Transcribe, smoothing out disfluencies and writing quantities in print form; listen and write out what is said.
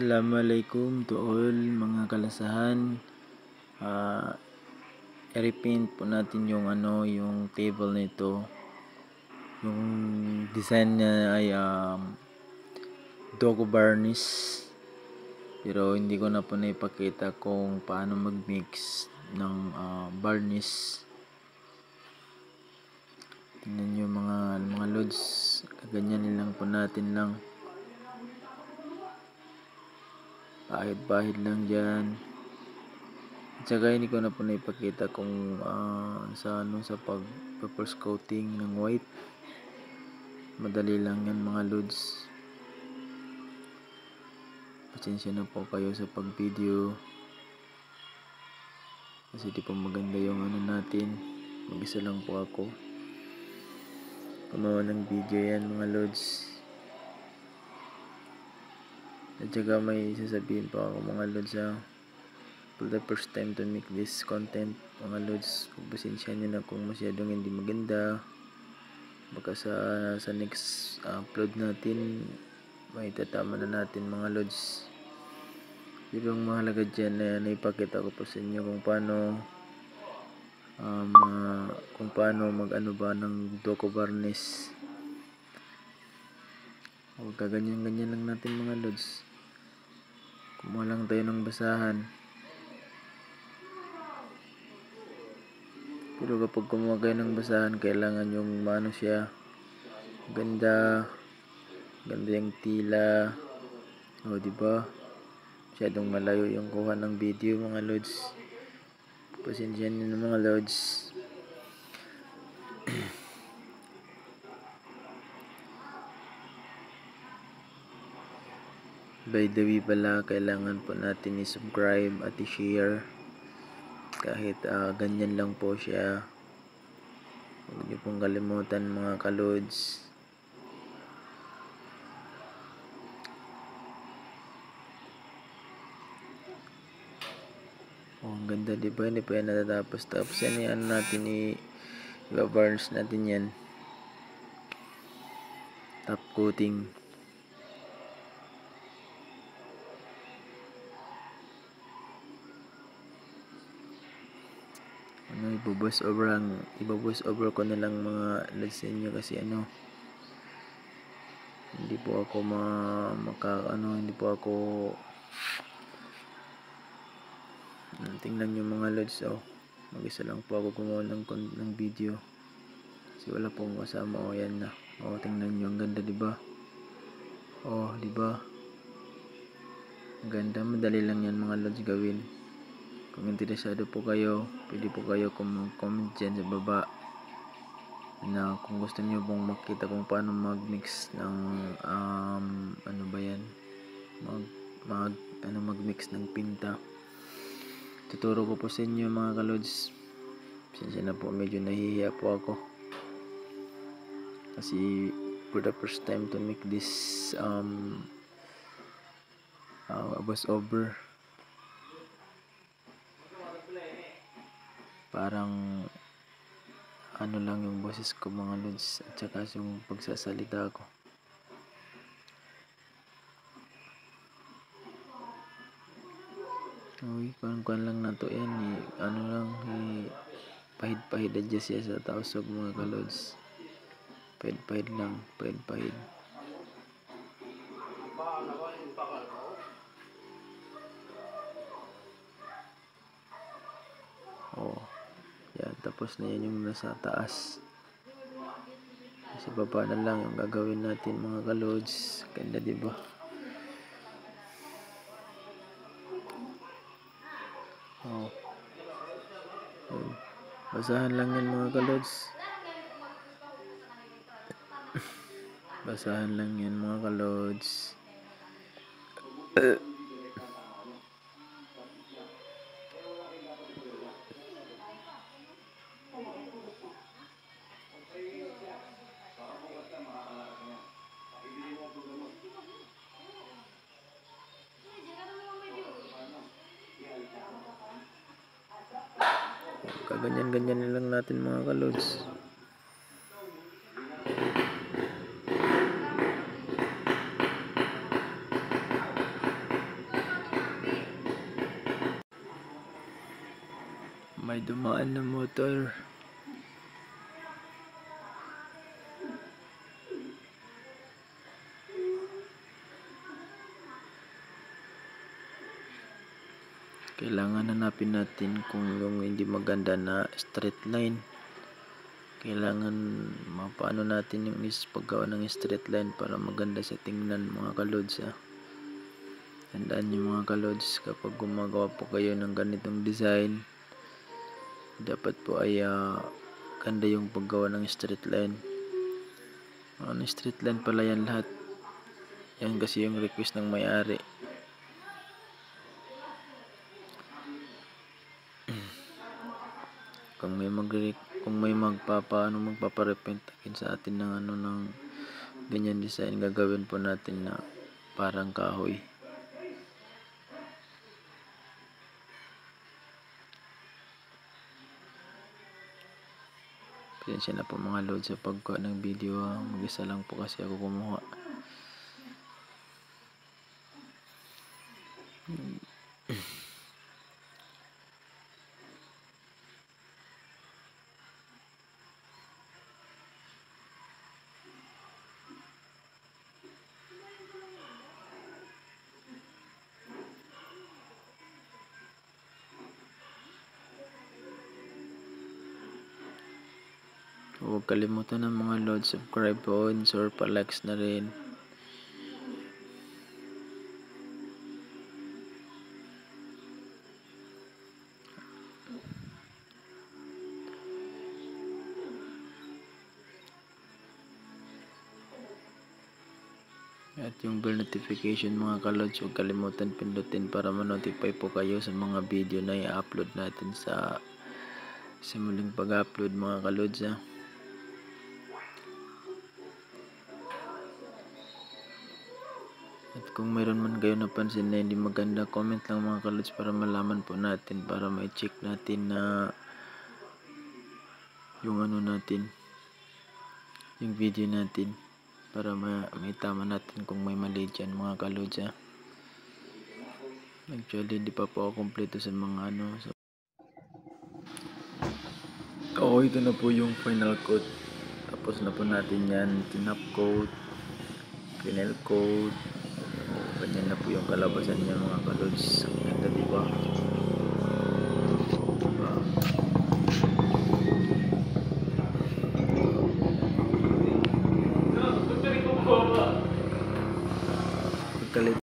Assalamualaikum to all mga kalasahan. I-repaint po natin yung yung table nito. Yung design niya ay Dogo varnish. Pero hindi ko na po naipakita kung paano mag-mix ng varnish. Tingnan nyo mga loads. Kaganyan lang po natin lang. Pahid-pahid lang dyan. At saka hindi ko na po naipakita kung sa pag-first coating ng white. Madali lang yan mga loads. Pasensya na po kayo sa pag-video. Kasi di po maganda yung natin. Mag-isa lang po ako. Gumawa ng video yan mga loads. At saka may sasabihin pa ako mga loads for the first time to make this content mga loads. Pasensya nyo na kung masyadong hindi maganda. Baka sa next upload natin may tatama na natin mga loads. Pero ang mahalaga dyan na naipakita ko po sa inyo kung paano mag-ano ba ng Dogo varnish. Huwag kaganyan-ganyan lang natin mga loads. Kumuha lang tayo ng basahan. Pero kapag kumuha kayo ng basahan, kailangan yung siya ganda yung tila. Diba? Masyadong malayo yung kuha ng video mga loads. Pasensya nyo na mga loads. By the way pala, kailangan po natin i-subscribe at i-share. Kahit ganyan lang po siya. Huwag niyo pong kalimutan mga kalods. Ang ganda diba? Hindi pa yan natatapos. Tapos yan natin i-varnish natin yan. Top coating. Ibo-voice over ko na lang mga lods ninyo kasi hindi po ako hindi po ako tingnan nyo mga lods. Mag-isa lang po ako gumawa ng video kasi wala pong kasama. Yan na. Tingnan nyo, ang ganda diba? Diba? Ang ganda, madali lang yan mga lods gawin. Kung interesado po kayo, pwede po kayo comment dyan sa baba na kung gusto niyo pong makita kung paano mag-mix ng mag-mix ng pinta. Tuturo ko po sa inyo mga kalods. Pasensya na po, medyo nahihiya po ako kasi for the first time to make this voice over. Parang lang yung boses ko mga lods at saka yung pagsasalita ko. Kuan lang na to yan pahid-pahid adjust siya sa tausog mga kalods. Pahid lang. Yan, tapos na yan yung nasa taas. Sa baba na lang yung gagawin natin mga kalods. Ganda diba? Basahan lang yan mga kalods. Basahan lang yan mga kalods. Kaganyan-ganyan lang natin mga kalods. Dumaan na motor. Kailangan hanapin natin kung yung hindi maganda na straight line. Kailangan mapaano natin yung paggawa ng straight line para maganda sa tingnan mga kalods. Tandaan nyo mga kalods, kapag gumagawa po kayo ng ganitong design, dapat po ay ganda yung paggawa ng straight line. Ano straight line pala yan lahat. Yan kasi yung request ng may-ari. Kung may magpaparepent sa atin ng ng ganyan design, gagawin po natin na parang kahoy. Pasensya na po mga lods sa pagkuha ng video. Mag-isa lang po kasi ako kumuha. Huwag kalimutan ng mga lods, subscribe po and share pa, likes na rin. At yung bell notification mga kalods, huwag kalimutan pindutin para ma-notify po kayo sa mga video na i-upload natin sa muling pag-upload mga kalods. At kung mayroon man kayo napansin na hindi maganda, comment lang mga kalods para malaman po natin, para ma-check natin na yung natin, yung video natin, para may tama natin kung may mali dyan mga kalods. Actually hindi pa po ako kompleto sa mga ito na po yung final coat. Tapos na po natin yan, tinap coat, final coat. Ganyan na po yung kalabasan niya mga kalods. Ang ganda diba? Diba?